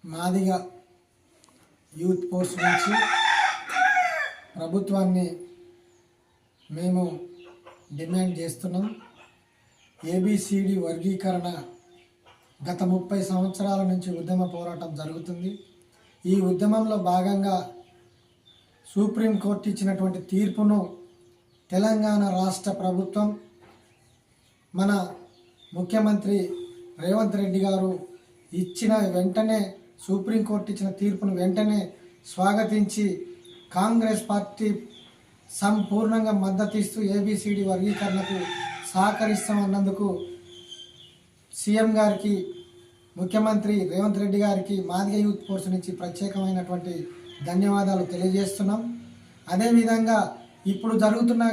Madiga youth force నుంచి ప్రభుత్వాన్ని మేము డిమాండ్ చేస్తున్నాం. ఏబిసిడి వర్గీకరణ గత 30 సంవత్సరాల నుంచి ఉద్యమ పోరాటం జరుగుతుంది. ఈ ఉద్యమంలో భాగంగా సుప్రీంకోర్టు ఇచ్చినటువంటి తీర్పును తెలంగాణ రాష్ట్ర ప్రభుత్వం మన ముఖ్యమంత్రి రేవంత్ రెడ్డి గారు ఇచ్చిన వెంటనే సుప్రీంకోర్టు ఇచ్చిన తీర్పును వెంటనే స్వాగతించి కాంగ్రెస్ పార్టీ సంపూర్ణంగా మద్దతు ఇస్తూ ఏబిసిడి వర్గీకరణకు సహకరిస్తామన్నందుకు సీఎం గారికి, ముఖ్యమంత్రి రేవంత్ రెడ్డి గారికి మాదిగ యూత్ ఫోర్స్ నుంచి ప్రత్యేకమైనటువంటి ధన్యవాదాలు తెలియజేస్తున్నాం. అదేవిధంగా ఇప్పుడు జరుగుతున్న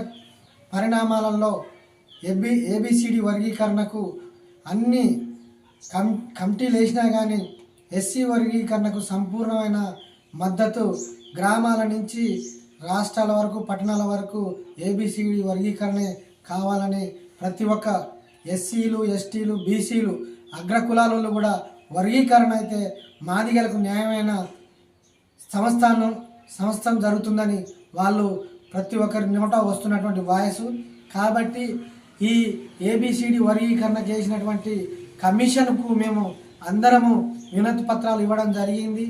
పరిణామాలలో ఏబిసిడి వర్గీకరణకు అన్ని కమిటీలు వేసినా కానీ ఎస్సీ వర్గీకరణకు సంపూర్ణమైన మద్దతు గ్రామాల నుంచి రాష్ట్రాల వరకు, పట్టణాల వరకు ఏబిసిడి వర్గీకరణే కావాలని ప్రతి ఒక్క ఎస్సీలు, ఎస్టీలు, బీసీలు, అగ్రకులాలలో కూడా వర్గీకరణ అయితే మాదిగలకు న్యాయమైన సంస్థం జరుగుతుందని వాళ్ళు ప్రతి ఒక్కరి నోట వస్తున్నటువంటి వాయిస్. కాబట్టి ఈ ఏబిసిడి వర్గీకరణ చేసినటువంటి కమిషన్కు మేము అందరము వినతి పత్రాలు ఇవ్వడం జరిగింది,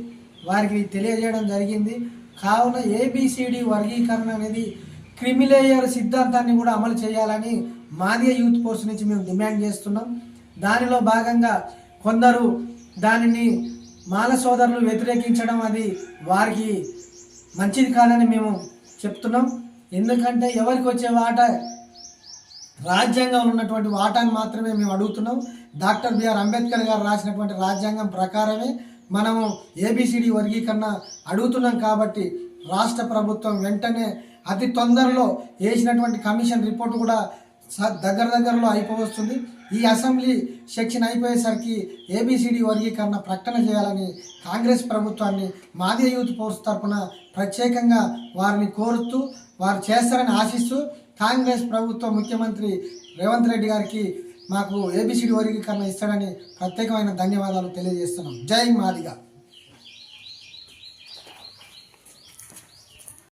వారికి తెలియజేయడం జరిగింది. కావున ఏబిసిడి వర్గీకరణ అనేది క్రిమిలేయర్ సిద్ధాంతాన్ని కూడా అమలు చేయాలని మాదిగ యూత్ ఫోర్స్ నుంచి మేము డిమాండ్ చేస్తున్నాం. దానిలో భాగంగా కొందరు దానిని మాల సోదరులు వ్యతిరేకించడం అది వారికి మంచిది కాదని మేము చెప్తున్నాం. ఎందుకంటే ఎవరికి వచ్చే వాటా రాజ్యాంగంలో ఉన్నటువంటి వాటాన్ని మాత్రమే మేము అడుగుతున్నాం. డాక్టర్ బిఆర్ అంబేద్కర్ గారు రాసినటువంటి రాజ్యాంగం ప్రకారమే మనము ఏబిసిడి వర్గీకరణ అడుగుతున్నాం. కాబట్టి రాష్ట్ర ప్రభుత్వం వెంటనే అతి తొందరలో వేసినటువంటి కమిషన్ రిపోర్ట్ కూడా దగ్గరలో అయిపోవస్తుంది. ఈ అసెంబ్లీ సెక్షన్ అయిపోయేసరికి ఏబిసిడి వర్గీకరణ ప్రకటన చేయాలని కాంగ్రెస్ ప్రభుత్వాన్ని మాదిగ యూత్ ఫోర్స్ తరఫున ప్రత్యేకంగా వారిని కోరుతూ, వారు చేస్తారని ఆశిస్తూ కాంగ్రెస్ ప్రభుత్వం ముఖ్యమంత్రి రేవంత్ రెడ్డి గారికి మాకు ఏబిసిడి వర్గీకరణ ఇస్తాడని ప్రత్యేకమైన ధన్యవాదాలు తెలియజేస్తున్నాం. జై మాదిగ.